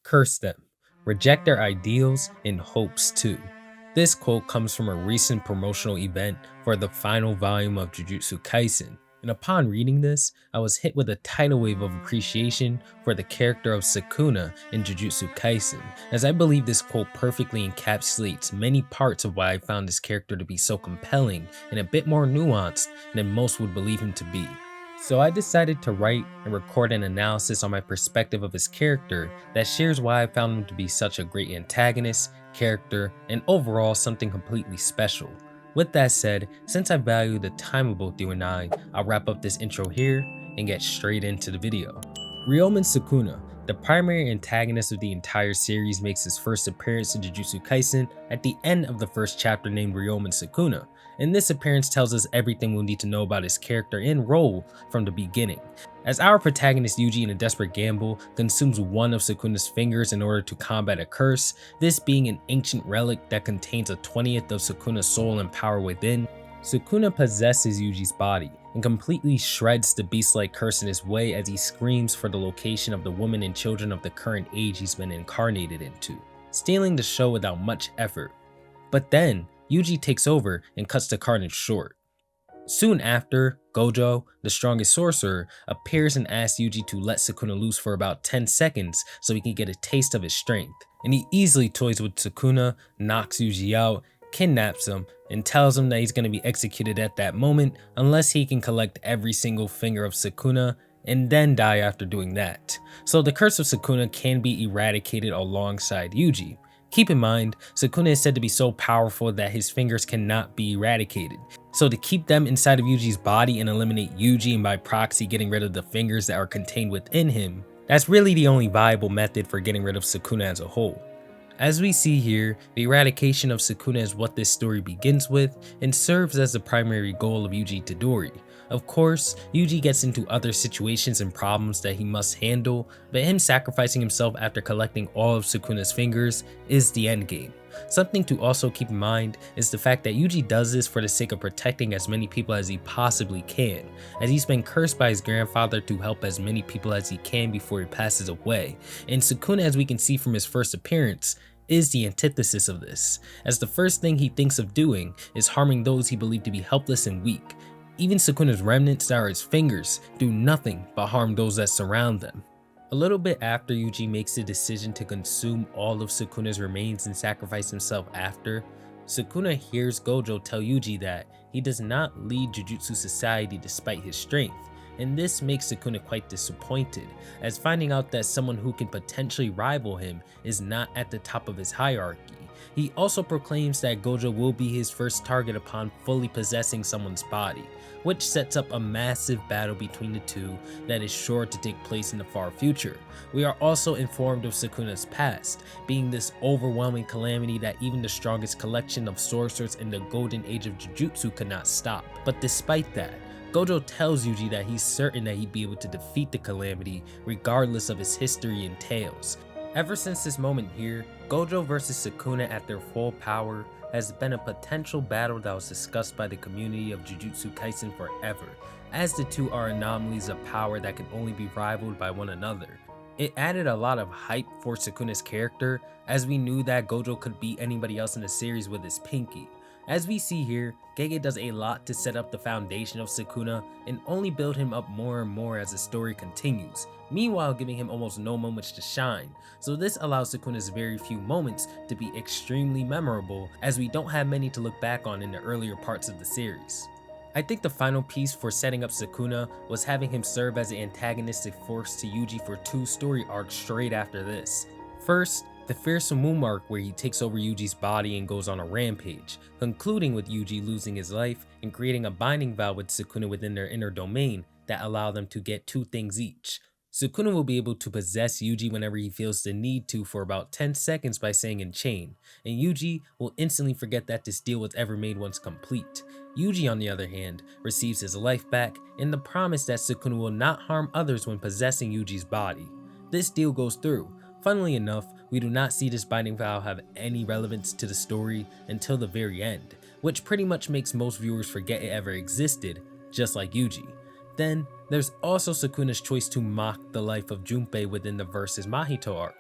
curse them, reject their ideals and hopes too. This quote comes from a recent promotional event for the final volume of Jujutsu Kaisen, and upon reading this, I was hit with a tidal wave of appreciation for the character of Sukuna in Jujutsu Kaisen, as I believe this quote perfectly encapsulates many parts of why I found this character to be so compelling and a bit more nuanced than most would believe him to be. So I decided to write and record an analysis on my perspective of his character that shares why I found him to be such a great antagonist, character, and overall something completely special. With that said, since I value the time of both you and I'll wrap up this intro here and get straight into the video. Ryomen Sukuna, the primary antagonist of the entire series, makes his first appearance in Jujutsu Kaisen at the end of the first chapter named Ryomen Sukuna, and this appearance tells us everything we'll need to know about his character and role from the beginning. As our protagonist Yuji, in a desperate gamble, consumes one of Sukuna's fingers in order to combat a curse, this being an ancient relic that contains a 20th of Sukuna's soul and power within, Sukuna possesses Yuji's body and completely shreds the beast-like curse in his way as he screams for the location of the women and children of the current age he's been incarnated into, stealing the show without much effort. But then, Yuji takes over and cuts the carnage short. Soon after, Gojo, the strongest sorcerer, appears and asks Yuji to let Sukuna loose for about 10 seconds so he can get a taste of his strength, and he easily toys with Sukuna, knocks Yuji out, kidnaps him, and tells him that he's going to be executed at that moment unless he can collect every single finger of Sukuna and then die after doing that. So the curse of Sukuna can be eradicated alongside Yuji. Keep in mind, Sukuna is said to be so powerful that his fingers cannot be eradicated. So to keep them inside of Yuji's body and eliminate Yuji, and by proxy getting rid of the fingers that are contained within him, that's really the only viable method for getting rid of Sukuna as a whole. As we see here, the eradication of Sukuna is what this story begins with and serves as the primary goal of Yuji Tadori. Of course, Yuji gets into other situations and problems that he must handle, but him sacrificing himself after collecting all of Sukuna's fingers is the endgame. Something to also keep in mind is the fact that Yuji does this for the sake of protecting as many people as he possibly can, as he's been cursed by his grandfather to help as many people as he can before he passes away, and Sukuna, as we can see from his first appearance, is the antithesis of this, as the first thing he thinks of doing is harming those he believed to be helpless and weak. Even Sukuna's remnants, that are his fingers, do nothing but harm those that surround them. A little bit after Yuji makes the decision to consume all of Sukuna's remains and sacrifice himself after, Sukuna hears Gojo tell Yuji that he does not lead Jujutsu Society despite his strength, and this makes Sukuna quite disappointed, as finding out that someone who can potentially rival him is not at the top of his hierarchy. He also proclaims that Gojo will be his first target upon fully possessing someone's body, which sets up a massive battle between the two that is sure to take place in the far future. We are also informed of Sukuna's past, being this overwhelming calamity that even the strongest collection of sorcerers in the golden age of Jujutsu could not stop. But despite that, Gojo tells Yuji that he's certain that he'd be able to defeat the calamity regardless of his history and tales. Ever since this moment here, Gojo versus Sukuna at their full power has been a potential battle that was discussed by the community of Jujutsu Kaisen forever, as the two are anomalies of power that can only be rivaled by one another. It added a lot of hype for Sukuna's character, as we knew that Gojo could beat anybody else in the series with his pinky. As we see here, Gege does a lot to set up the foundation of Sukuna and only build him up more and more as the story continues, meanwhile giving him almost no moments to shine. So this allows Sukuna's very few moments to be extremely memorable, as we don't have many to look back on in the earlier parts of the series. I think the final piece for setting up Sukuna was having him serve as an antagonistic force to Yuji for 2 story arcs straight after this. First, the fearsome moon arc where he takes over Yuji's body and goes on a rampage, concluding with Yuji losing his life and creating a binding vow with Sukuna within their inner domain that allow them to get 2 things each. Sukuna will be able to possess Yuji whenever he feels the need to for about 10 seconds by saying "enchain," and Yuji will instantly forget that this deal was ever made once complete. Yuji, on the other hand, receives his life back and the promise that Sukuna will not harm others when possessing Yuji's body. This deal goes through. Funnily enough, we do not see this binding vow have any relevance to the story until the very end, which pretty much makes most viewers forget it ever existed, just like Yuji. Then, there's also Sukuna's choice to mock the life of Junpei within the Versus Mahito arc.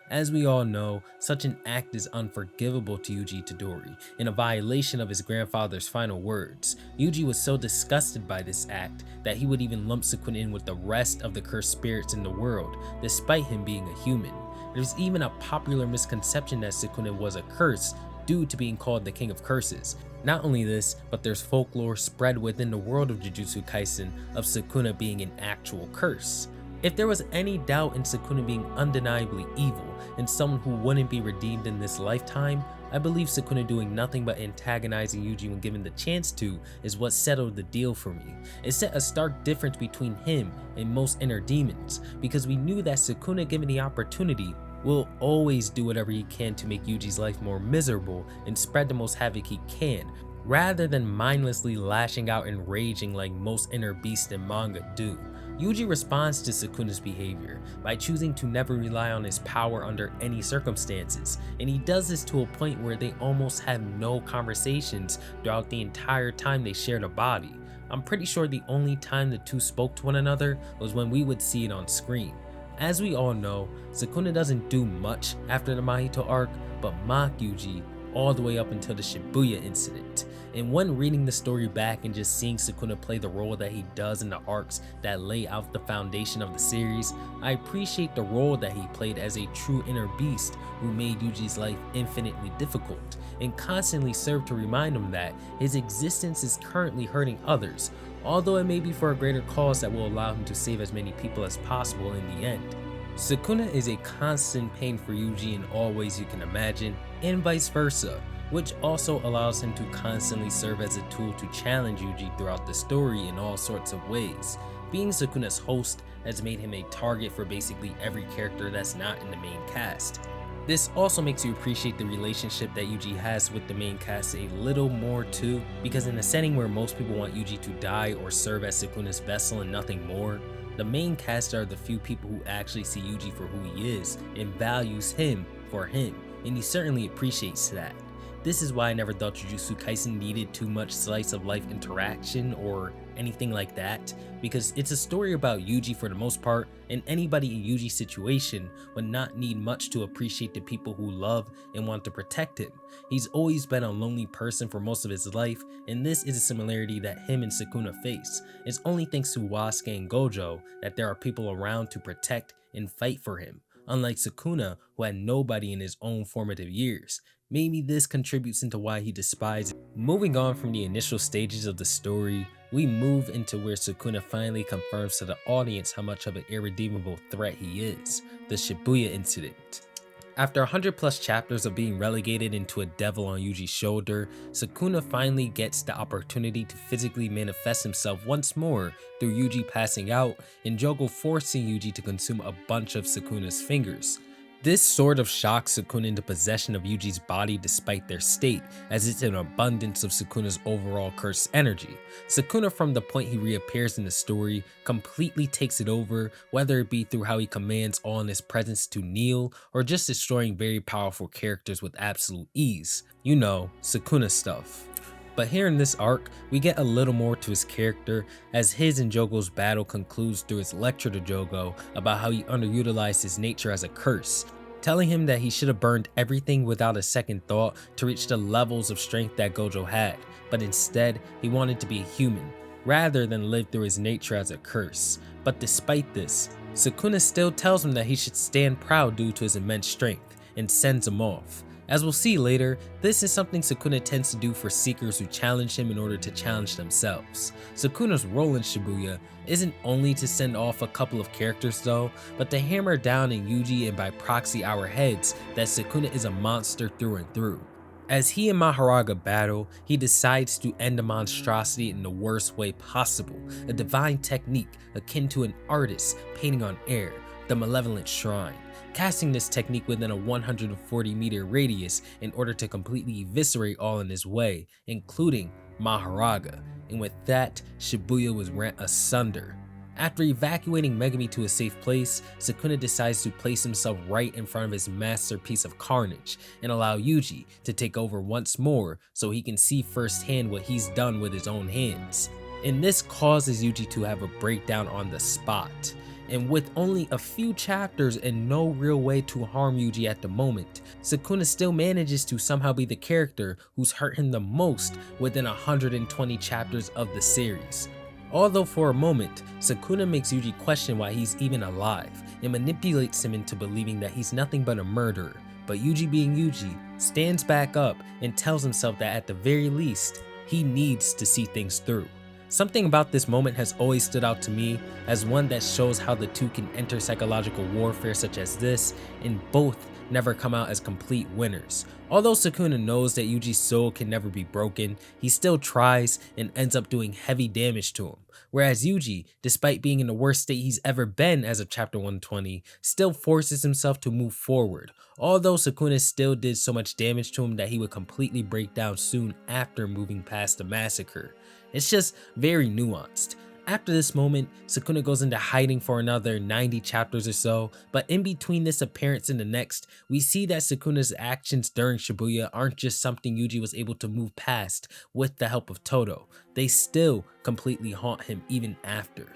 As we all know, such an act is unforgivable to Yuji Tadori, in a violation of his grandfather's final words. Yuji was so disgusted by this act that he would even lump Sukuna in with the rest of the cursed spirits in the world, despite him being a human. There's even a popular misconception that Sukuna was a curse due to being called the King of Curses. Not only this, but there's folklore spread within the world of Jujutsu Kaisen of Sukuna being an actual curse. If there was any doubt in Sukuna being undeniably evil and someone who wouldn't be redeemed in this lifetime, I believe Sukuna doing nothing but antagonizing Yuji when given the chance to is what settled the deal for me. It set a stark difference between him and most inner demons, because we knew that Sukuna, given the opportunity, will always do whatever he can to make Yuji's life more miserable and spread the most havoc he can, rather than mindlessly lashing out and raging like most inner beasts in manga do. Yuji responds to Sukuna's behavior by choosing to never rely on his power under any circumstances, and he does this to a point where they almost have no conversations throughout the entire time they shared a body. I'm pretty sure the only time the two spoke to one another was when we would see it on screen. As we all know, Sukuna doesn't do much after the Mahito arc, but mock Yuji all the way up until the Shibuya incident. And when reading the story back and just seeing Sukuna play the role that he does in the arcs that lay out the foundation of the series, I appreciate the role that he played as a true inner beast who made Yuji's life infinitely difficult, and constantly served to remind him that his existence is currently hurting others, although it may be for a greater cause that will allow him to save as many people as possible in the end. Sukuna is a constant pain for Yuji in all ways you can imagine, and vice versa, which also allows him to constantly serve as a tool to challenge Yuji throughout the story in all sorts of ways. Being Sukuna's host has made him a target for basically every character that's not in the main cast. This also makes you appreciate the relationship that Yuji has with the main cast a little more too, because in a setting where most people want Yuji to die or serve as Sukuna's vessel and nothing more, the main cast are the few people who actually see Yuji for who he is and values him for him, and he certainly appreciates that. This is why I never thought Jujutsu Kaisen needed too much slice of life interaction or anything like that, because it's a story about Yuji for the most part, and anybody in Yuji's situation would not need much to appreciate the people who love and want to protect him. He's always been a lonely person for most of his life, and this is a similarity that him and Sukuna face. It's only thanks to Wasuke and Gojo that there are people around to protect and fight for him, unlike Sukuna, who had nobody in his own formative years. Maybe this contributes into why he despises. Moving on from the initial stages of the story, we move into where Sukuna finally confirms to the audience how much of an irredeemable threat he is, the Shibuya incident. After 100 plus chapters of being relegated into a devil on Yuji's shoulder, Sukuna finally gets the opportunity to physically manifest himself once more through Yuji passing out and Jogo forcing Yuji to consume a bunch of Sukuna's fingers. This sort of shocks Sukuna into possession of Yuji's body despite their state, as it's an abundance of Sukuna's overall cursed energy. Sukuna, from the point he reappears in the story, completely takes it over, whether it be through how he commands all in his presence to kneel, or just destroying very powerful characters with absolute ease. You know, Sukuna stuff. But here in this arc, we get a little more to his character, as his and Jogo's battle concludes through his lecture to Jogo about how he underutilized his nature as a curse, telling him that he should have burned everything without a second thought to reach the levels of strength that Gojo had, but instead he wanted to be a human, rather than live through his nature as a curse. But despite this, Sukuna still tells him that he should stand proud due to his immense strength, and sends him off. As we'll see later, this is something Sukuna tends to do for seekers who challenge him in order to challenge themselves. Sukuna's role in Shibuya isn't only to send off a couple of characters though, but to hammer down in Yuji and by proxy our heads that Sukuna is a monster through and through. As he and Mahoraga battle, he decides to end the monstrosity in the worst way possible, a divine technique akin to an artist painting on air, the Malevolent Shrine, casting this technique within a 140-meter radius in order to completely eviscerate all in his way, including Mahoraga, and with that, Shibuya was rent asunder. After evacuating Megumi to a safe place, Sukuna decides to place himself right in front of his masterpiece of carnage and allow Yuji to take over once more so he can see firsthand what he's done with his own hands. And this causes Yuji to have a breakdown on the spot. And with only a few chapters and no real way to harm Yuji at the moment, Sukuna still manages to somehow be the character who's hurt him the most within 120 chapters of the series. Although for a moment, Sukuna makes Yuji question why he's even alive and manipulates him into believing that he's nothing but a murderer, but Yuji being Yuji, stands back up and tells himself that at the very least, he needs to see things through. Something about this moment has always stood out to me as one that shows how the two can enter psychological warfare such as this, and both never come out as complete winners. Although Sukuna knows that Yuji's soul can never be broken, he still tries and ends up doing heavy damage to him. Whereas Yuji, despite being in the worst state he's ever been as of chapter 120, still forces himself to move forward. Although Sukuna still did so much damage to him that he would completely break down soon after moving past the massacre. It's just very nuanced. After this moment, Sukuna goes into hiding for another 90 chapters or so, but in between this appearance and the next, we see that Sukuna's actions during Shibuya aren't just something Yuji was able to move past with the help of Todo. They still completely haunt him even after.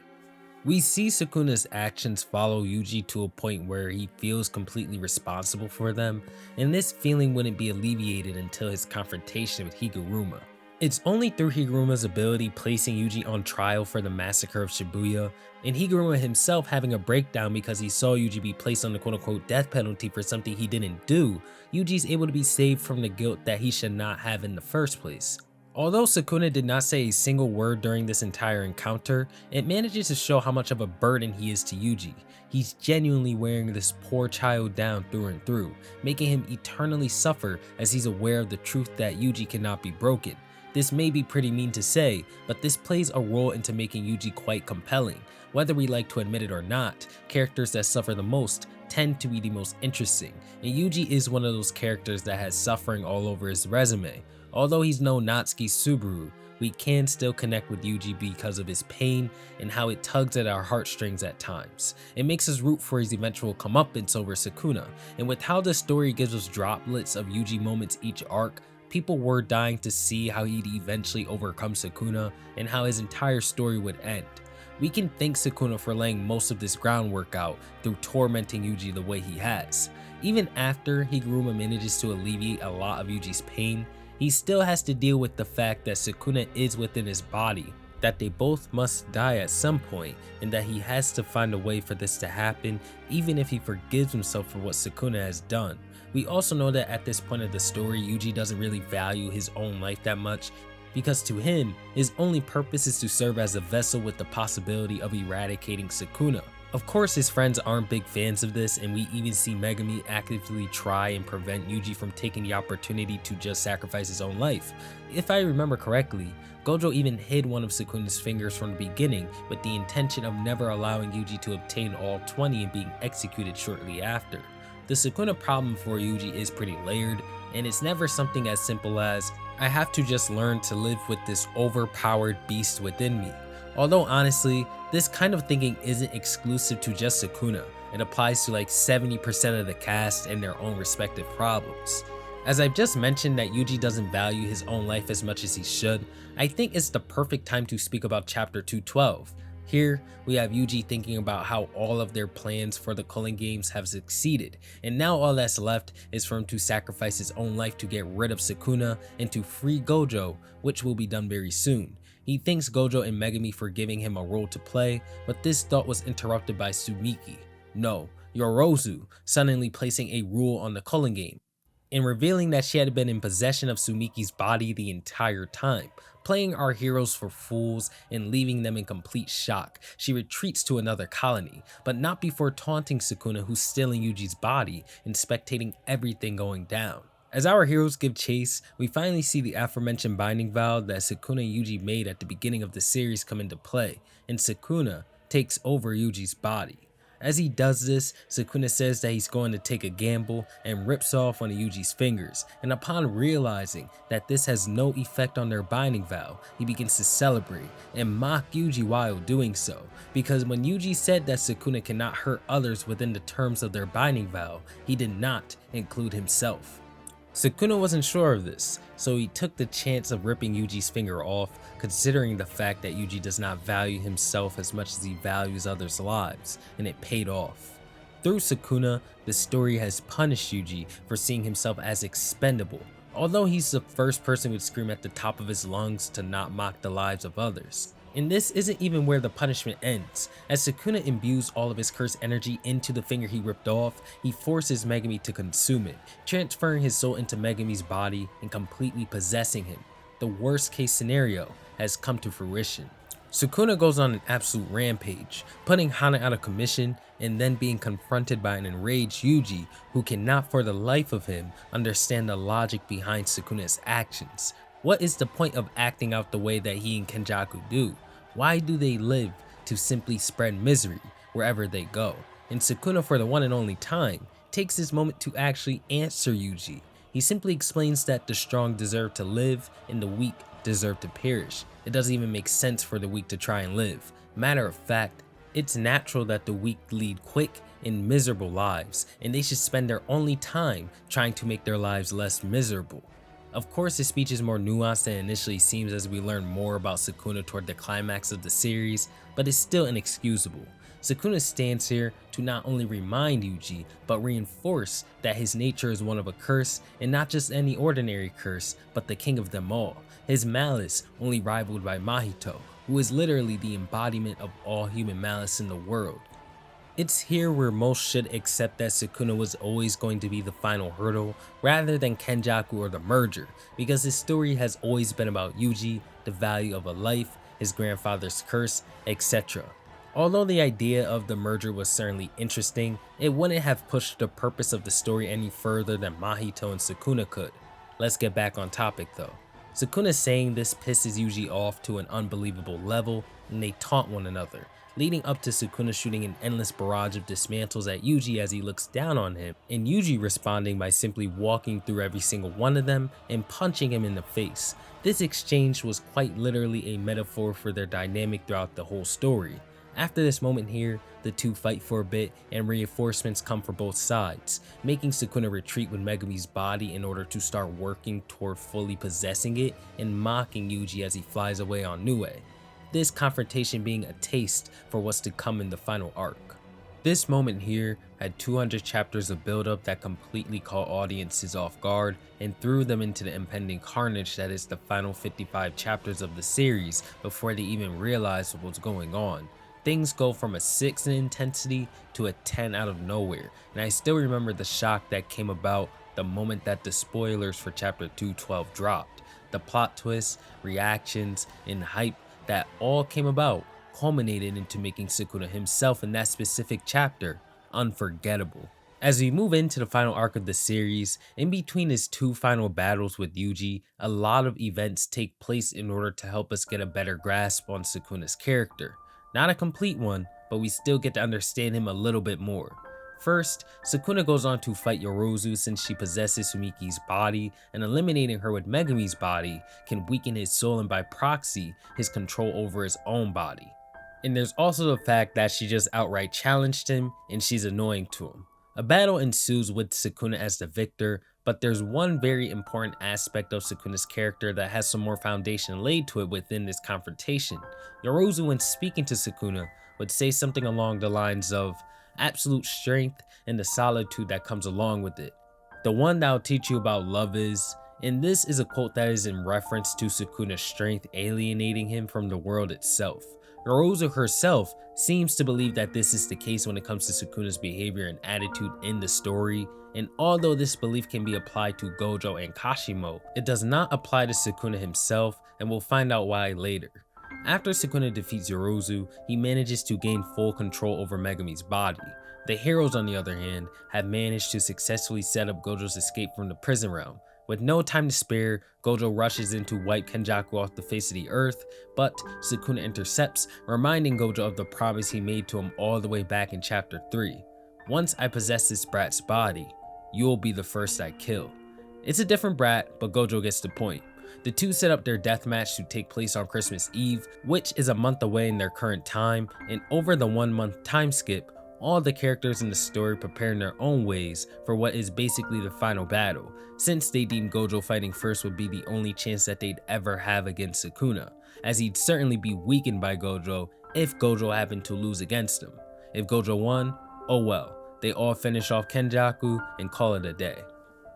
We see Sukuna's actions follow Yuji to a point where he feels completely responsible for them, and this feeling wouldn't be alleviated until his confrontation with Higuruma. It's only through Higuruma's ability placing Yuji on trial for the massacre of Shibuya, and Higuruma himself having a breakdown because he saw Yuji be placed on the quote-unquote death penalty for something he didn't do, Yuji's able to be saved from the guilt that he should not have in the first place. Although Sukuna did not say a single word during this entire encounter, it manages to show how much of a burden he is to Yuji. He's genuinely wearing this poor child down through and through, making him eternally suffer as he's aware of the truth that Yuji cannot be broken. This may be pretty mean to say, but this plays a role into making Yuji quite compelling. Whether we like to admit it or not, characters that suffer the most tend to be the most interesting, and Yuji is one of those characters that has suffering all over his resume. Although he's no Natsuki Subaru, we can still connect with Yuji because of his pain and how it tugs at our heartstrings at times. It makes us root for his eventual comeuppance over Sukuna, and with how the story gives us droplets of Yuji moments each arc, people were dying to see how he'd eventually overcome Sukuna and how his entire story would end. We can thank Sukuna for laying most of this groundwork out through tormenting Yuji the way he has. Even after Higuruma manages to alleviate a lot of Yuji's pain, he still has to deal with the fact that Sukuna is within his body, that they both must die at some point, and that he has to find a way for this to happen even if he forgives himself for what Sukuna has done. We also know that at this point of the story, Yuji doesn't really value his own life that much, because to him, his only purpose is to serve as a vessel with the possibility of eradicating Sukuna. Of course, his friends aren't big fans of this, and we even see Megumi actively try and prevent Yuji from taking the opportunity to just sacrifice his own life. If I remember correctly, Gojo even hid one of Sukuna's fingers from the beginning with the intention of never allowing Yuji to obtain all 20 and being executed shortly after. The Sukuna problem for Yuji is pretty layered, and it's never something as simple as, I have to just learn to live with this overpowered beast within me. Although honestly, this kind of thinking isn't exclusive to just Sukuna. It applies to like 70% of the cast and their own respective problems. As I've just mentioned that Yuji doesn't value his own life as much as he should, I think it's the perfect time to speak about chapter 212. Here, we have Yuji thinking about how all of their plans for the Culling Games have succeeded, and now all that's left is for him to sacrifice his own life to get rid of Sukuna and to free Gojo, which will be done very soon. He thanks Gojo and Megumi for giving him a role to play, but this thought was interrupted by Sumiki, no, Yorozu, suddenly placing a rule on the Culling Game, and revealing that she had been in possession of Sumiki's body the entire time. Playing our heroes for fools and leaving them in complete shock, she retreats to another colony, but not before taunting Sukuna, who's still in Yuji's body and spectating everything going down. As our heroes give chase, we finally see the aforementioned binding vow that Sukuna and Yuji made at the beginning of the series come into play, and Sukuna takes over Yuji's body. As he does this, Sukuna says that he's going to take a gamble and rips off one of Yuji's fingers, and upon realizing that this has no effect on their binding vow, he begins to celebrate and mock Yuji while doing so, because when Yuji said that Sukuna cannot hurt others within the terms of their binding vow, he did not include himself. Sukuna wasn't sure of this, so he took the chance of ripping Yuji's finger off, considering the fact that Yuji does not value himself as much as he values others' lives, and it paid off. Through Sukuna, the story has punished Yuji for seeing himself as expendable, although he's the first person who would scream at the top of his lungs to not mock the lives of others. And this isn't even where the punishment ends. As Sukuna imbues all of his cursed energy into the finger he ripped off, he forces Megumi to consume it, transferring his soul into Megumi's body and completely possessing him. The worst case scenario has come to fruition. Sukuna goes on an absolute rampage, putting Hana out of commission and then being confronted by an enraged Yuji who cannot for the life of him understand the logic behind Sukuna's actions. What is the point of acting out the way that he and Kenjaku do? Why do they live to simply spread misery wherever they go? And Sukuna, for the one and only time, takes this moment to actually answer Yuji. He simply explains that the strong deserve to live and the weak deserve to perish. It doesn't even make sense for the weak to try and live. Matter of fact, it's natural that the weak lead quick and miserable lives, and they should spend their only time trying to make their lives less miserable. Of course, his speech is more nuanced than it initially seems as we learn more about Sukuna toward the climax of the series, but it's still inexcusable. Sukuna stands here to not only remind Yuji, but reinforce that his nature is one of a curse, and not just any ordinary curse, but the king of them all. His malice only rivaled by Mahito, who is literally the embodiment of all human malice in the world. It's here where most should accept that Sukuna was always going to be the final hurdle rather than Kenjaku or the merger, because his story has always been about Yuji, the value of a life, his grandfather's curse, etc. Although the idea of the merger was certainly interesting, it wouldn't have pushed the purpose of the story any further than Mahito and Sukuna could. Let's get back on topic though. Sukuna saying this pisses Yuji off to an unbelievable level, and they taunt one another, leading up to Sukuna shooting an endless barrage of dismantles at Yuji as he looks down on him, and Yuji responding by simply walking through every single one of them and punching him in the face. This exchange was quite literally a metaphor for their dynamic throughout the whole story. After this moment here, the two fight for a bit and reinforcements come for both sides, making Sukuna retreat with Megumi's body in order to start working toward fully possessing it and mocking Yuji as he flies away on Nier. This confrontation being a taste for what's to come in the final arc. This moment here had 200 chapters of build-up that completely caught audiences off guard and threw them into the impending carnage that is the final 55 chapters of the series before they even realized what was going on. Things go from a 6 in intensity to a 10 out of nowhere, and I still remember the shock that came about the moment that the spoilers for chapter 212 dropped. The plot twists, reactions, and hype that all came about culminated into making Sukuna himself in that specific chapter unforgettable. As we move into the final arc of the series, in between his two final battles with Yuji, a lot of events take place in order to help us get a better grasp on Sukuna's character. Not a complete one, but we still get to understand him a little bit more. First, Sukuna goes on to fight Yorozu since she possesses Sumiki's body, and eliminating her with Megumi's body can weaken his soul and by proxy, his control over his own body. And there's also the fact that she just outright challenged him and she's annoying to him. A battle ensues with Sukuna as the victor, but there's one very important aspect of Sukuna's character that has some more foundation laid to it within this confrontation. Yorozu, when speaking to Sukuna, would say something along the lines of absolute strength and the solitude that comes along with it. The one that'll teach you about love is, and this is a quote that is in reference to Sukuna's strength alienating him from the world itself. Yorozu herself seems to believe that this is the case when it comes to Sukuna's behavior and attitude in the story, and although this belief can be applied to Gojo and Kashimo, it does not apply to Sukuna himself, and we'll find out why later. After Sukuna defeats Yorozu, he manages to gain full control over Megumi's body. The heroes, on the other hand, have managed to successfully set up Gojo's escape from the prison realm. With no time to spare, Gojo rushes in to wipe Kenjaku off the face of the earth, but Sukuna intercepts, reminding Gojo of the promise he made to him all the way back in chapter 3. Once I possess this brat's body, you'll be the first I kill. It's a different brat, but Gojo gets the point. The two set up their deathmatch to take place on Christmas Eve, which is a month away in their current time, and over the 1 month time skip, all the characters in the story prepare in their own ways for what is basically the final battle, since they deemed Gojo fighting first would be the only chance that they'd ever have against Sukuna, as he'd certainly be weakened by Gojo if Gojo happened to lose against him. If Gojo won, oh well, they all finish off Kenjaku and call it a day.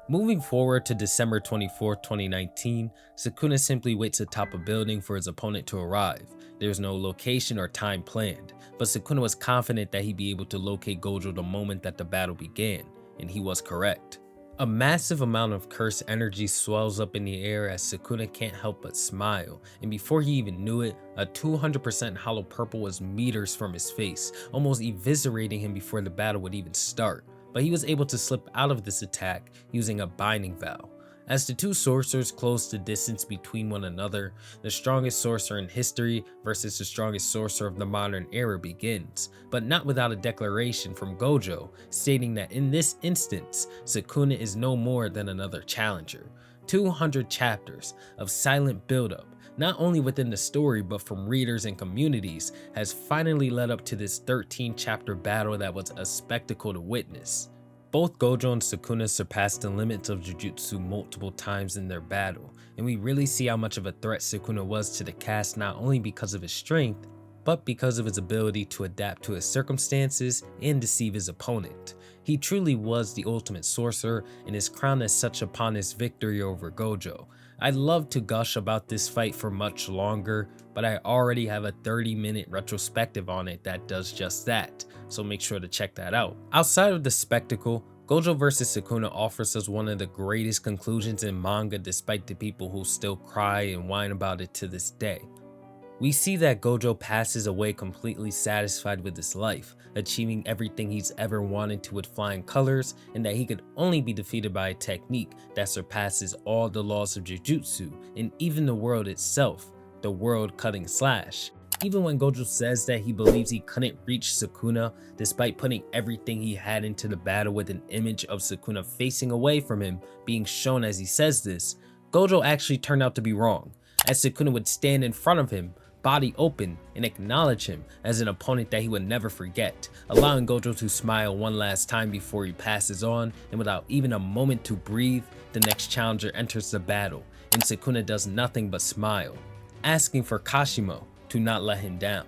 Moving forward to December 24, 2019, Sukuna simply waits atop a building for his opponent to arrive. There's no location or time planned, but Sukuna was confident that he'd be able to locate Gojo the moment that the battle began, and he was correct. A massive amount of cursed energy swells up in the air as Sukuna can't help but smile, and before he even knew it, a 200% hollow purple was meters from his face, almost eviscerating him before the battle would even start. But he was able to slip out of this attack using a binding vow. As the two sorcerers closed the distance between one another, the strongest sorcerer in history versus the strongest sorcerer of the modern era begins, but not without a declaration from Gojo stating that in this instance, Sukuna is no more than another challenger. 200 chapters of silent buildup, not only within the story but from readers and communities, has finally led up to this 13-chapter battle that was a spectacle to witness. Both Gojo and Sukuna surpassed the limits of Jujutsu multiple times in their battle, and we really see how much of a threat Sukuna was to the cast not only because of his strength, but because of his ability to adapt to his circumstances and deceive his opponent. He truly was the ultimate sorcerer and is crowned as such upon his victory over Gojo. I'd love to gush about this fight for much longer, but I already have a 30-minute retrospective on it that does just that, so make sure to check that out. Outside of the spectacle, Gojo vs Sukuna offers us one of the greatest conclusions in manga despite the people who still cry and whine about it to this day. We see that Gojo passes away completely satisfied with his life, achieving everything he's ever wanted to with flying colors, and that he could only be defeated by a technique that surpasses all the laws of Jujutsu and even the world itself, the world cutting slash. Even when Gojo says that he believes he couldn't reach Sukuna despite putting everything he had into the battle with an image of Sukuna facing away from him being shown as he says this, Gojo actually turned out to be wrong, as Sukuna would stand in front of him, body open, and acknowledge him as an opponent that he would never forget, allowing Gojo to smile one last time before he passes on, and without even a moment to breathe, the next challenger enters the battle, and Sukuna does nothing but smile, asking for Kashimo to not let him down.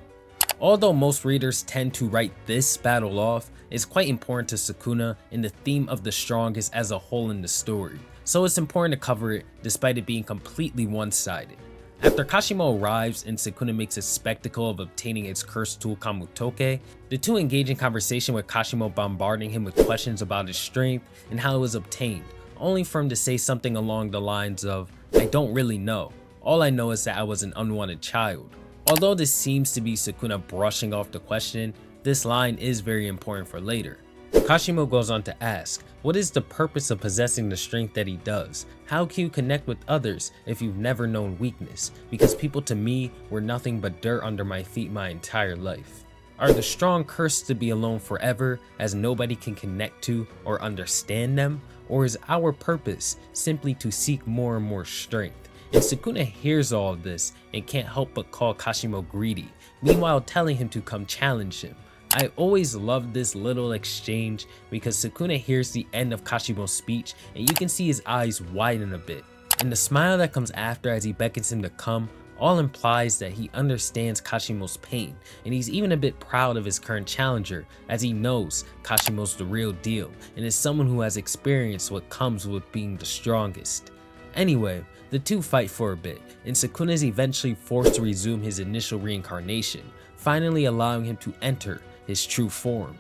Although most readers tend to write this battle off, it's quite important to Sukuna and the theme of the strongest as a whole in the story, so it's important to cover it despite it being completely one-sided. After Kashimo arrives and Sukuna makes a spectacle of obtaining its cursed tool Kamutoke, the two engage in conversation with Kashimo bombarding him with questions about his strength and how it was obtained, only for him to say something along the lines of, "I don't really know. All I know is that I was an unwanted child." Although this seems to be Sukuna brushing off the question, this line is very important for later. Kashimo goes on to ask, what is the purpose of possessing the strength that he does? How can you connect with others if you've never known weakness? Because people to me were nothing but dirt under my feet my entire life. Are the strong cursed to be alone forever as nobody can connect to or understand them? Or is our purpose simply to seek more and more strength? And Sukuna hears all of this and can't help but call Kashimo greedy, meanwhile telling him to come challenge him. I always loved this little exchange because Sukuna hears the end of Kashimo's speech and you can see his eyes widen a bit. And the smile that comes after as he beckons him to come all implies that he understands Kashimo's pain, and he's even a bit proud of his current challenger as he knows Kashimo's the real deal and is someone who has experienced what comes with being the strongest. Anyway, the two fight for a bit, and Sukuna is eventually forced to resume his initial reincarnation, finally allowing him to enter his true form.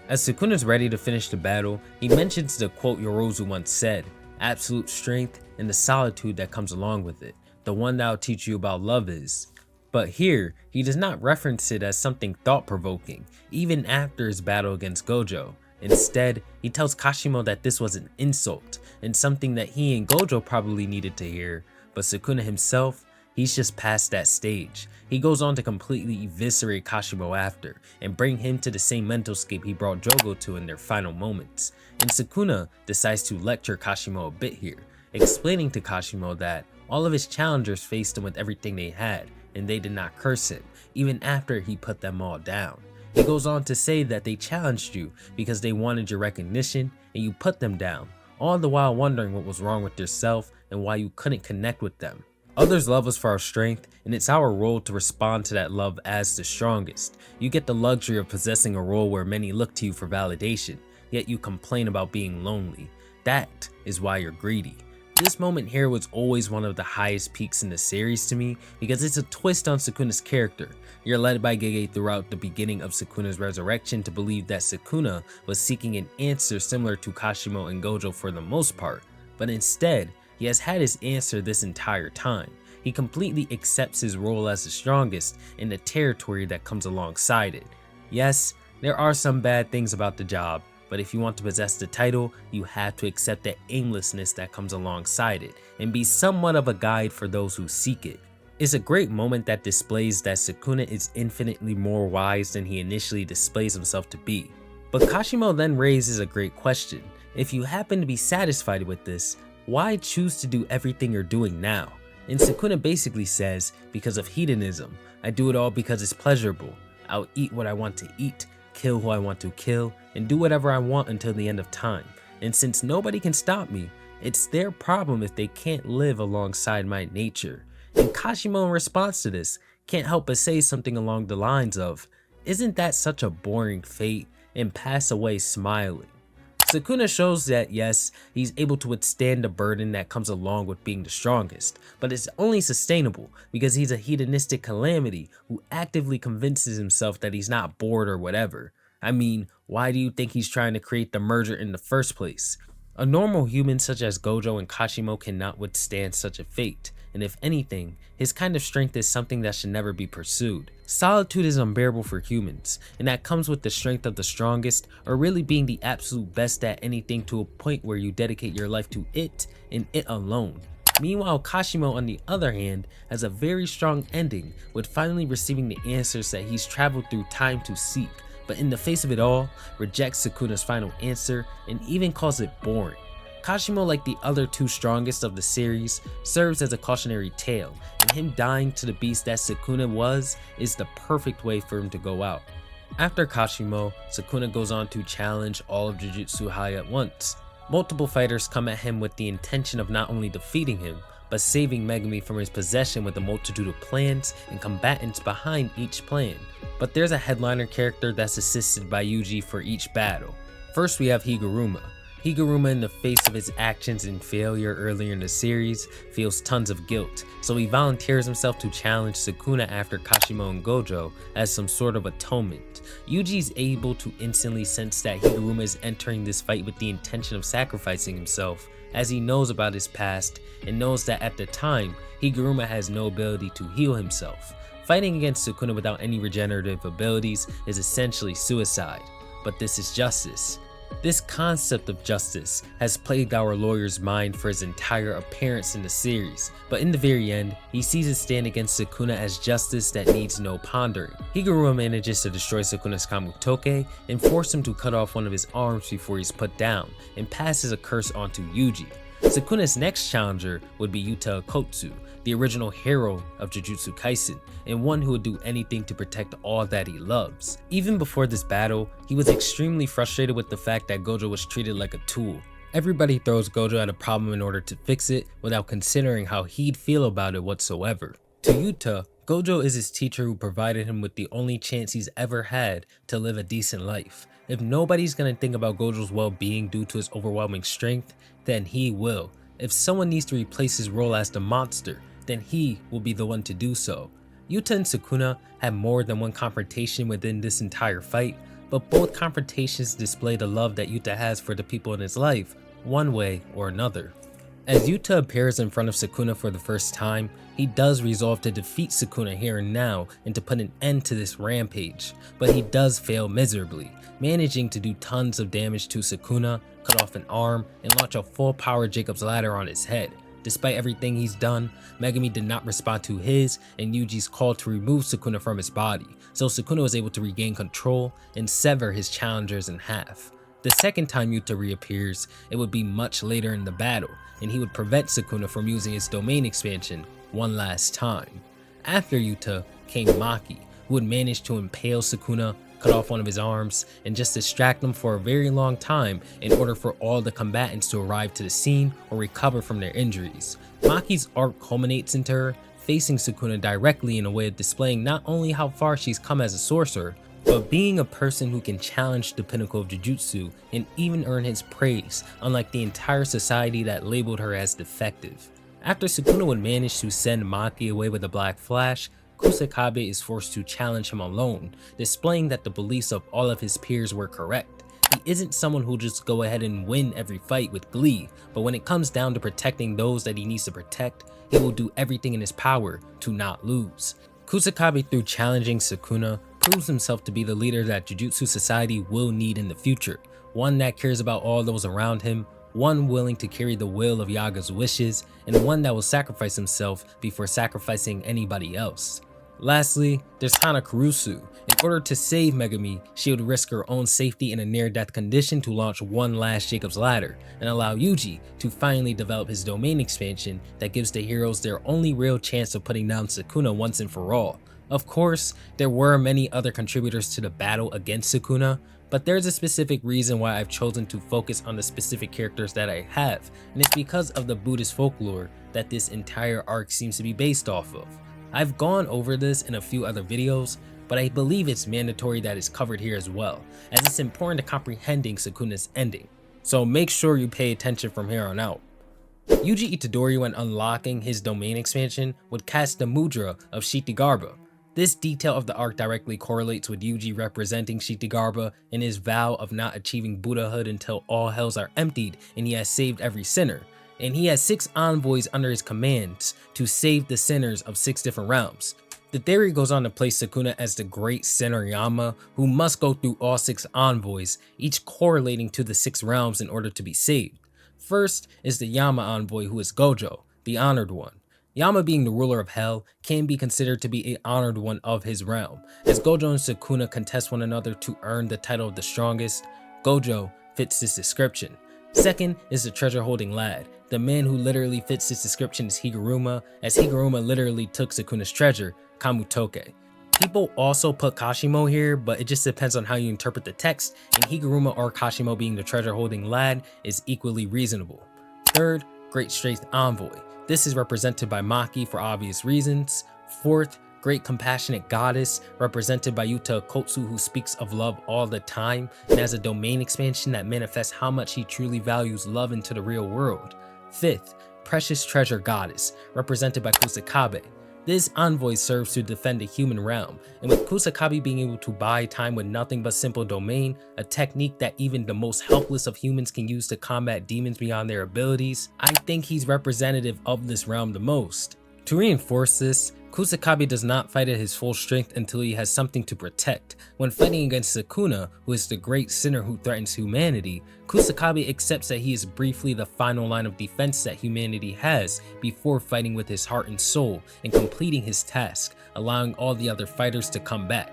As Sukuna is ready to finish the battle, he mentions the quote Yorozu once said, "Absolute strength and the solitude that comes along with it, the one that'll teach you about love is." But here, he does not reference it as something thought-provoking, even after his battle against Gojo. Instead, he tells Kashimo that this was an insult, and something that he and Gojo probably needed to hear, but Sukuna himself, he's just past that stage. He goes on to completely eviscerate Kashimo after, and bring him to the same mental scape he brought Jogo to in their final moments. And Sukuna decides to lecture Kashimo a bit here, explaining to Kashimo that all of his challengers faced him with everything they had, and they did not curse him, even after he put them all down. He goes on to say that they challenged you because they wanted your recognition and you put them down, all the while wondering what was wrong with yourself and why you couldn't connect with them. Others love us for our strength, and it's our role to respond to that love as the strongest. You get the luxury of possessing a role where many look to you for validation, yet you complain about being lonely. That is why you're greedy. This moment here was always one of the highest peaks in the series to me because it's a twist on Sukuna's character. You're led by Gege throughout the beginning of Sukuna's resurrection to believe that Sukuna was seeking an answer similar to Kashimo and Gojo for the most part, but instead, he has had his answer this entire time. He completely accepts his role as the strongest and the territory that comes alongside it. Yes, there are some bad things about the job, but if you want to possess the title, you have to accept the aimlessness that comes alongside it and be somewhat of a guide for those who seek it. It's a great moment that displays that Sukuna is infinitely more wise than he initially displays himself to be. But Kashimo then raises a great question. If you happen to be satisfied with this, why choose to do everything you're doing now? And Sukuna basically says, because of hedonism. I do it all because it's pleasurable. I'll eat what I want to eat, kill who I want to kill, and do whatever I want until the end of time. And since nobody can stop me, it's their problem if they can't live alongside my nature. And Kashimo, in response to this, can't help but say something along the lines of, isn't that such a boring fate? And pass away smiling. Sukuna shows that yes, he's able to withstand the burden that comes along with being the strongest, but it's only sustainable because he's a hedonistic calamity who actively convinces himself that he's not bored or whatever. I mean, why do you think he's trying to create the merger in the first place? A normal human such as Gojo and Kashimo cannot withstand such a fate, and if anything, his kind of strength is something that should never be pursued. Solitude is unbearable for humans, and that comes with the strength of the strongest, or really being the absolute best at anything to a point where you dedicate your life to it and it alone. Meanwhile, Kashimo on the other hand has a very strong ending with finally receiving the answers that he's traveled through time to seek, but in the face of it all, rejects Sukuna's final answer and even calls it boring. Kashimo, like the other two strongest of the series, serves as a cautionary tale, and him dying to the beast that Sukuna was is the perfect way for him to go out. After Kashimo, Sukuna goes on to challenge all of Jujutsu High at once. Multiple fighters come at him with the intention of not only defeating him, but saving Megumi from his possession with a multitude of plans and combatants behind each plan. But there's a headliner character that's assisted by Yuji for each battle. First we have Higuruma. Higuruma, in the face of his actions and failure earlier in the series, feels tons of guilt, so he volunteers himself to challenge Sukuna after Kashimo and Gojo as some sort of atonement. Yuji's able to instantly sense that Higuruma is entering this fight with the intention of sacrificing himself, as he knows about his past and knows that at the time, Higuruma has no ability to heal himself. Fighting against Sukuna without any regenerative abilities is essentially suicide, but this is justice. This concept of justice has plagued our lawyer's mind for his entire appearance in the series, but in the very end, he sees his stand against Sukuna as justice that needs no pondering. Higuruma manages to destroy Sukuna's Kamutoke and force him to cut off one of his arms before he's put down, and passes a curse onto Yuji. Sukuna's next challenger would be Yuta Okkotsu, the original hero of Jujutsu Kaisen, and one who would do anything to protect all that he loves. Even before this battle, he was extremely frustrated with the fact that Gojo was treated like a tool. Everybody throws Gojo at a problem in order to fix it without considering how he'd feel about it whatsoever. To Yuta, Gojo is his teacher who provided him with the only chance he's ever had to live a decent life. If nobody's gonna think about Gojo's well-being due to his overwhelming strength, then he will. If someone needs to replace his role as the monster, then he will be the one to do so. Yuta and Sukuna had more than one confrontation within this entire fight, but both confrontations display the love that Yuta has for the people in his life, one way or another. As Yuta appears in front of Sukuna for the first time, he does resolve to defeat Sukuna here and now and to put an end to this rampage, but he does fail miserably, managing to do tons of damage to Sukuna, cut off an arm, and launch a full power Jacob's Ladder on his head. Despite everything he's done, Megumi did not respond to his and Yuji's call to remove Sukuna from his body, so Sukuna was able to regain control and sever his challengers in half. The second time Yuta reappears, it would be much later in the battle, and he would prevent Sukuna from using his domain expansion one last time. After Yuta came Maki, who would manage to impale Sukuna, cut off one of his arms and just distract him for a very long time in order for all the combatants to arrive to the scene or recover from their injuries. Maki's arc culminates into her facing Sukuna directly in a way of displaying not only how far she's come as a sorcerer, but being a person who can challenge the pinnacle of Jujutsu and even earn his praise, unlike the entire society that labeled her as defective. After Sukuna would manage to send Maki away with a black flash, Kusakabe is forced to challenge him alone, displaying that the beliefs of all of his peers were correct. He isn't someone who'll just go ahead and win every fight with glee, but when it comes down to protecting those that he needs to protect, he will do everything in his power to not lose. Kusakabe, through challenging Sukuna, proves himself to be the leader that Jujutsu Society will need in the future, one that cares about all those around him, one willing to carry the will of Yaga's wishes, and one that will sacrifice himself before sacrificing anybody else. Lastly, there's Hana Kurusu. In order to save Megumi, she would risk her own safety in a near-death condition to launch one last Jacob's Ladder and allow Yuji to finally develop his domain expansion that gives the heroes their only real chance of putting down Sukuna once and for all. Of course, there were many other contributors to the battle against Sukuna, but there's a specific reason why I've chosen to focus on the specific characters that I have, and it's because of the Buddhist folklore that this entire arc seems to be based off of. I've gone over this in a few other videos, but I believe it's mandatory that it's covered here as well, as it's important to comprehending Sukuna's ending. So make sure you pay attention from here on out. Yuji Itadori, when unlocking his domain expansion, would cast the mudra of Shikigarbha. This detail of the arc directly correlates with Yuji representing Shikigarbha in his vow of not achieving Buddhahood until all hells are emptied and he has saved every sinner. And he has 6 envoys under his commands to save the sinners of 6 different realms. The theory goes on to place Sukuna as the great sinner Yama, who must go through all 6 envoys, each correlating to the 6 realms in order to be saved. First is the Yama envoy, who is Gojo, the honored one. Yama, being the ruler of hell, can be considered to be an honored one of his realm, as Gojo and Sukuna contest one another to earn the title of the strongest. Gojo fits this description. Second is the treasure holding lad. The man who literally fits this description is Higuruma, as Higuruma literally took Sukuna's treasure, Kamutoke. People also put Kashimo here, but it just depends on how you interpret the text, and Higuruma or Kashimo being the treasure holding lad is equally reasonable. Third, Great Strength Envoy. This is represented by Maki for obvious reasons. Fourth, Great Compassionate Goddess, represented by Yuta Okkotsu, who speaks of love all the time and has a domain expansion that manifests how much he truly values love into the real world. Fifth, Precious Treasure Goddess, represented by Kusakabe. This envoy serves to defend the human realm, and with Kusakabe being able to buy time with nothing but simple domain, a technique that even the most helpless of humans can use to combat demons beyond their abilities, I think he's representative of this realm the most. To reinforce this, Kusakabe does not fight at his full strength until he has something to protect. When fighting against Sukuna, who is the great sinner who threatens humanity, Kusakabe accepts that he is briefly the final line of defense that humanity has before fighting with his heart and soul and completing his task, allowing all the other fighters to come back.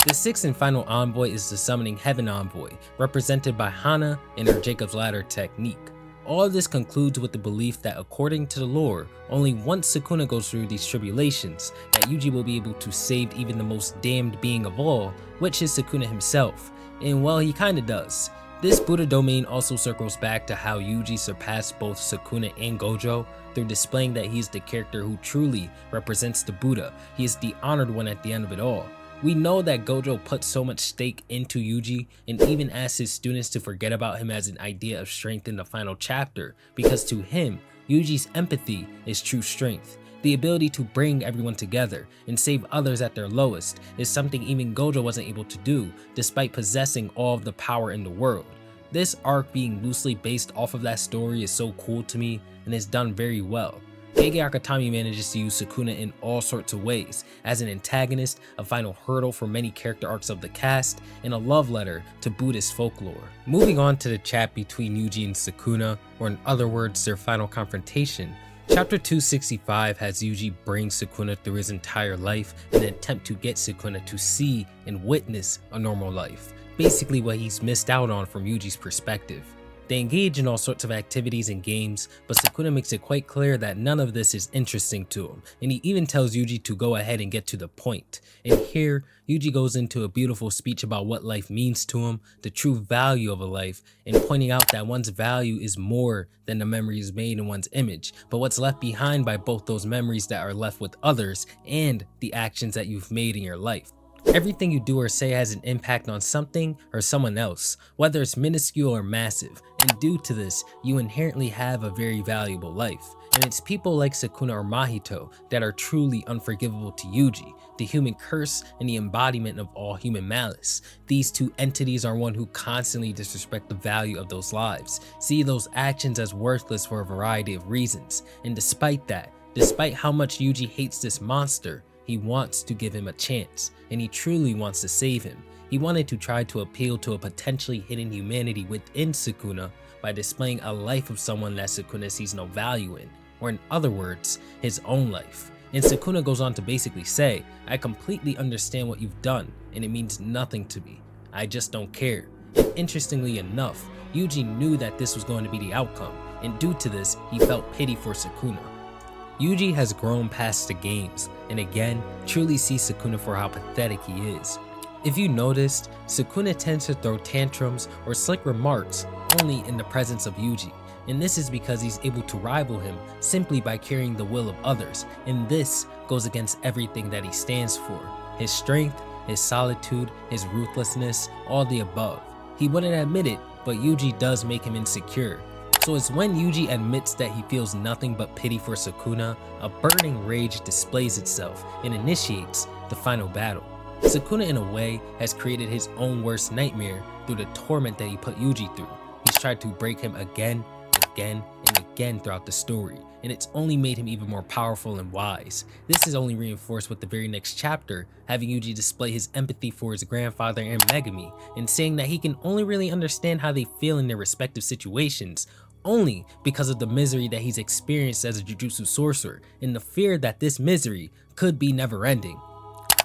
The 6th and final envoy is the Summoning Heaven envoy, represented by Hana and her Jacob's Ladder technique. All of this concludes with the belief that according to the lore, only once Sukuna goes through these tribulations, that Yuji will be able to save even the most damned being of all, which is Sukuna himself. And well, he kinda does. This Buddha domain also circles back to how Yuji surpassed both Sukuna and Gojo through displaying that he is the character who truly represents the Buddha. He is the honored one at the end of it all. We know that Gojo put so much stake into Yuji and even asked his students to forget about him as an idea of strength in the final chapter, because to him, Yuji's empathy is true strength. The ability to bring everyone together and save others at their lowest is something even Gojo wasn't able to do, despite possessing all of the power in the world. This arc being loosely based off of that story is so cool to me and is done very well. Gege Akutami manages to use Sukuna in all sorts of ways, as an antagonist, a final hurdle for many character arcs of the cast, and a love letter to Buddhist folklore. Moving on to the chat between Yuji and Sukuna, or in other words, their final confrontation. Chapter 265 has Yuji bring Sukuna through his entire life in an attempt to get Sukuna to see and witness a normal life, basically what he's missed out on from Yuji's perspective. They engage in all sorts of activities and games, but Sukuna makes it quite clear that none of this is interesting to him, and he even tells Yuji to go ahead and get to the point. And here, Yuji goes into a beautiful speech about what life means to him, the true value of a life, and pointing out that one's value is more than the memories made in one's image, but what's left behind by both those memories that are left with others and the actions that you've made in your life. Everything you do or say has an impact on something or someone else, whether it's minuscule or massive, and due to this, you inherently have a very valuable life. And it's people like Sukuna or Mahito that are truly unforgivable to Yuji, the human curse and the embodiment of all human malice. These two entities are one who constantly disrespect the value of those lives, see those actions as worthless for a variety of reasons, and despite that, despite how much Yuji hates this monster, he wants to give him a chance, and he truly wants to save him. He wanted to try to appeal to a potentially hidden humanity within Sukuna by displaying a life of someone that Sukuna sees no value in, or in other words, his own life. And Sukuna goes on to basically say, I completely understand what you've done, and it means nothing to me. I just don't care. And interestingly enough, Yuji knew that this was going to be the outcome, and due to this, he felt pity for Sukuna. Yuji has grown past the games, and again, truly sees Sukuna for how pathetic he is. If you noticed, Sukuna tends to throw tantrums or slick remarks only in the presence of Yuji, and this is because he's able to rival him simply by carrying the will of others, and this goes against everything that he stands for. His strength, his solitude, his ruthlessness, all the above. He wouldn't admit it, but Yuji does make him insecure. So it's when Yuji admits that he feels nothing but pity for Sukuna, a burning rage displays itself and initiates the final battle. Sukuna in a way has created his own worst nightmare through the torment that he put Yuji through. He's tried to break him again, and again throughout the story, and it's only made him even more powerful and wise. This is only reinforced with the very next chapter, having Yuji display his empathy for his grandfather and Megumi, and saying that he can only really understand how they feel in their respective situations, only because of the misery that he's experienced as a Jujutsu sorcerer, and the fear that this misery could be never ending.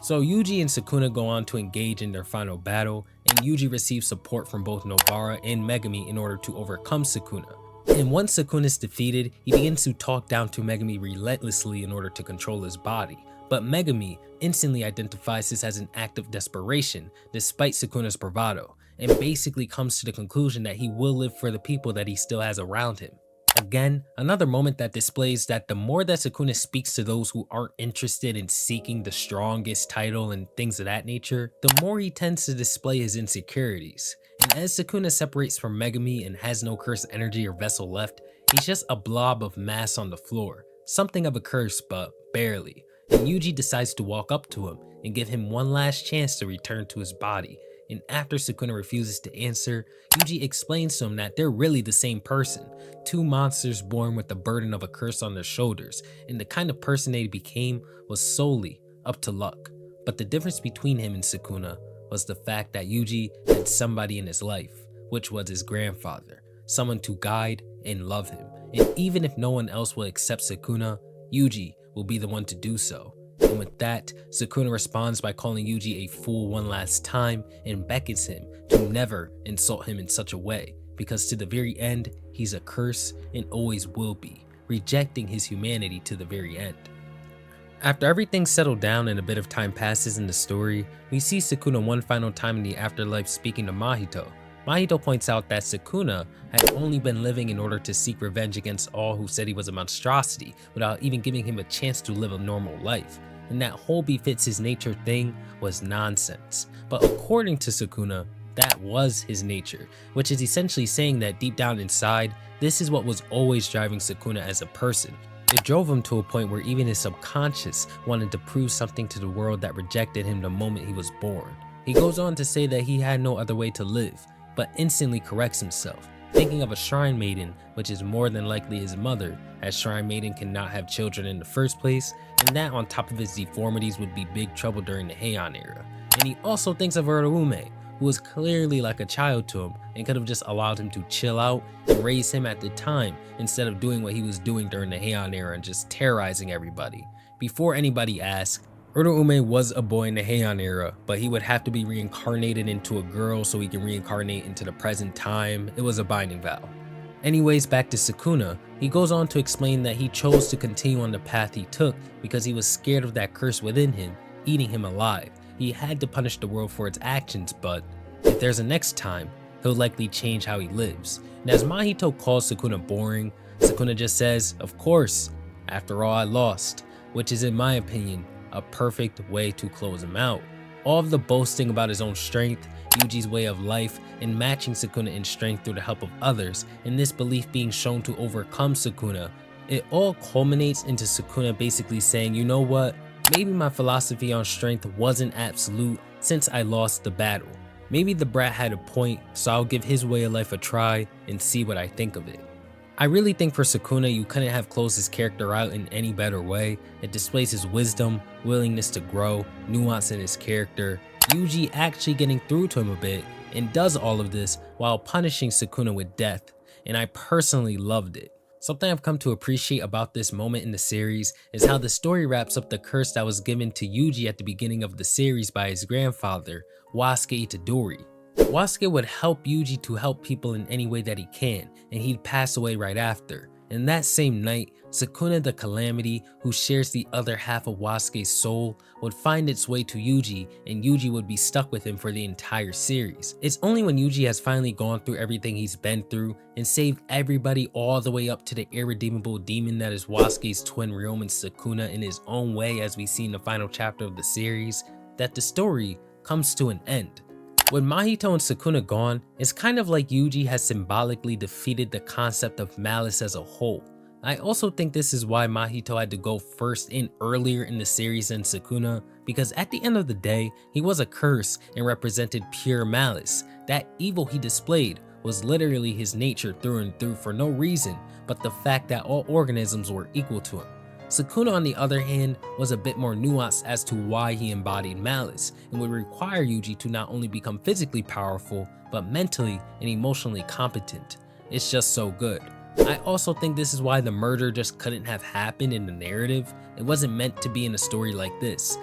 So Yuji and Sukuna go on to engage in their final battle, and Yuji receives support from both Nobara and Megumi in order to overcome Sukuna. And once Sukuna is defeated, he begins to talk down to Megumi relentlessly in order to control his body. But Megumi instantly identifies this as an act of desperation, despite Sukuna's bravado, and basically comes to the conclusion that he will live for the people that he still has around him. Again, another moment that displays that the more that Sukuna speaks to those who aren't interested in seeking the strongest title and things of that nature, the more he tends to display his insecurities. And as Sukuna separates from Megumi and has no cursed energy or vessel left, he's just a blob of mass on the floor. Something of a curse, but barely. And Yuji decides to walk up to him and give him one last chance to return to his body. And after Sukuna refuses to answer, Yuji explains to him that they're really the same person, two monsters born with the burden of a curse on their shoulders, and the kind of person they became was solely up to luck. But the difference between him and Sukuna was the fact that Yuji had somebody in his life, which was his grandfather, someone to guide and love him. And even if no one else will accept Sukuna, Yuji will be the one to do so. And with that, Sukuna responds by calling Yuji a fool one last time and beckons him to never insult him in such a way, because to the very end, he's a curse and always will be, rejecting his humanity to the very end. After everything's settled down and a bit of time passes in the story, we see Sukuna one final time in the afterlife speaking to Mahito. Mahito points out that Sukuna had only been living in order to seek revenge against all who said he was a monstrosity without even giving him a chance to live a normal life. And that whole befits his nature thing was nonsense. But according to Sukuna, that was his nature, which is essentially saying that deep down inside, this is what was always driving Sukuna as a person. It drove him to a point where even his subconscious wanted to prove something to the world that rejected him the moment he was born. He goes on to say that he had no other way to live, but instantly corrects himself, thinking of a shrine maiden, which is more than likely his mother, as shrine maiden cannot have children in the first place, and that on top of his deformities would be big trouble during the Heian era. And he also thinks of Ryomen, who was clearly like a child to him and could have just allowed him to chill out and raise him at the time instead of doing what he was doing during the Heian era and just terrorizing everybody. Before anybody asks, Ryomen was a boy in the Heian era, but he would have to be reincarnated into a girl so he can reincarnate into the present time. It was a binding vow. Anyways, back to Sukuna, he goes on to explain that he chose to continue on the path he took because he was scared of that curse within him, eating him alive. He had to punish the world for its actions, but if there's a next time, he'll likely change how he lives. And as Mahito calls Sukuna boring, Sukuna just says, of course, after all I lost, which is in my opinion, a perfect way to close him out. All of the boasting about his own strength, Yuji's way of life, and matching Sukuna in strength through the help of others, and this belief being shown to overcome Sukuna, it all culminates into Sukuna basically saying, you know what, maybe my philosophy on strength wasn't absolute since I lost the battle. Maybe the brat had a point, so I'll give his way of life a try and see what I think of it. I really think for Sukuna, you couldn't have closed his character out in any better way. It displays his wisdom, willingness to grow, nuance in his character, Yuji actually getting through to him a bit, and does all of this while punishing Sukuna with death, and I personally loved it. Something I've come to appreciate about this moment in the series is how the story wraps up the curse that was given to Yuji at the beginning of the series by his grandfather, Wasuke Itadori. Wasuke would help Yuji to help people in any way that he can, and he'd pass away right after. And that same night, Sukuna the Calamity, who shares the other half of Wasuke's soul, would find its way to Yuji, and Yuji would be stuck with him for the entire series. It's only when Yuji has finally gone through everything he's been through and saved everybody all the way up to the irredeemable demon that is Wasuke's twin Ryomen Sukuna in his own way, as we see in the final chapter of the series, that the story comes to an end. With Mahito and Sukuna gone, it's kind of like Yuji has symbolically defeated the concept of malice as a whole. I also think this is why Mahito had to go first in earlier in the series than Sukuna, because at the end of the day, he was a curse and represented pure malice. That evil he displayed was literally his nature through and through for no reason but the fact that all organisms were equal to him. Sukuna, on the other hand, was a bit more nuanced as to why he embodied malice, and would require Yuji to not only become physically powerful, but mentally and emotionally competent. It's just so good. I also think this is why the murder just couldn't have happened in the narrative. It wasn't meant to be in a story like this.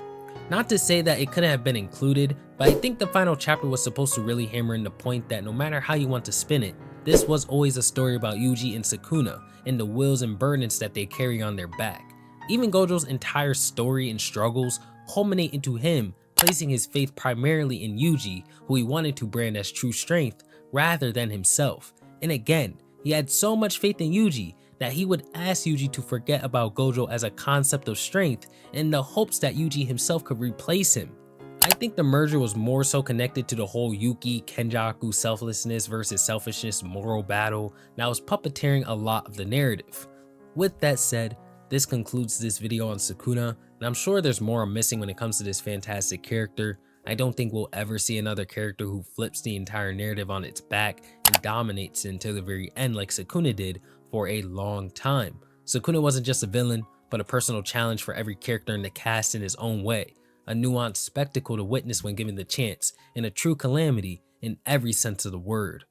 Not to say that it couldn't have been included, but I think the final chapter was supposed to really hammer in the point that no matter how you want to spin it, this was always a story about Yuji and Sukuna, and the wills and burdens that they carry on their back. Even Gojo's entire story and struggles culminate into him placing his faith primarily in Yuji, who he wanted to brand as true strength, rather than himself. And again, he had so much faith in Yuji that he would ask Yuji to forget about Gojo as a concept of strength in the hopes that Yuji himself could replace him. I think the merger was more so connected to the whole Yuki Kenjaku selflessness versus selfishness moral battle that was puppeteering a lot of the narrative. With that said, this concludes this video on Sukuna, and I'm sure there's more I'm missing when it comes to this fantastic character. I don't think we'll ever see another character who flips the entire narrative on its back and dominates it until the very end like Sukuna did for a long time. Sukuna wasn't just a villain, but a personal challenge for every character in the cast in his own way, a nuanced spectacle to witness when given the chance, and a true calamity in every sense of the word.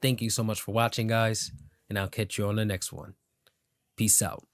Thank you so much for watching, guys, and I'll catch you on the next one. Peace out.